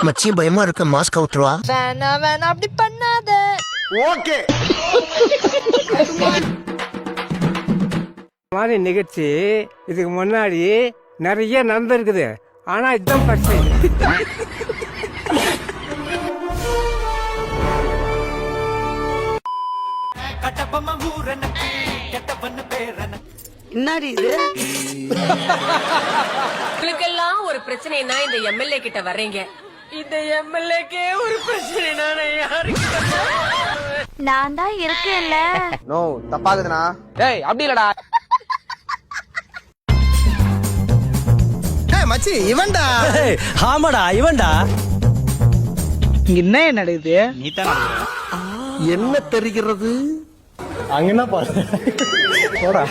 மச்சி பயமா இருக்க மாஸ்க் அவுத்துருவா. வேணா அப்படி பண்ணாத. ஓகே மாதிரி நிகழ்ச்சி இதுக்கு முன்னாடி நிறைய நடந்திருக்குது. ஆனா இதுதான் ஃபர்ஸ்ட் டைம். என்னடி இது? உங்களுக்கெல்லாம் ஒரு பிரச்சனைனா இந்த எம்எல்ஏ கிட்ட வர்றீங்க. இந்த எம்எல்ஏக்கே ஒரு பிரச்சனைனா யாருக்கிட்ட? நான் தான் இருக்கேன்ல. நோ தப்பாகுதுண்ணா. டேய் அப்படி இல்லடா. மச்சி இவன்டா. ஆமாடா இவன்டா. இங்க என்ன நடக்குது? என்ன தெரிகிறது? அங்க என்ன பாரு. போடா.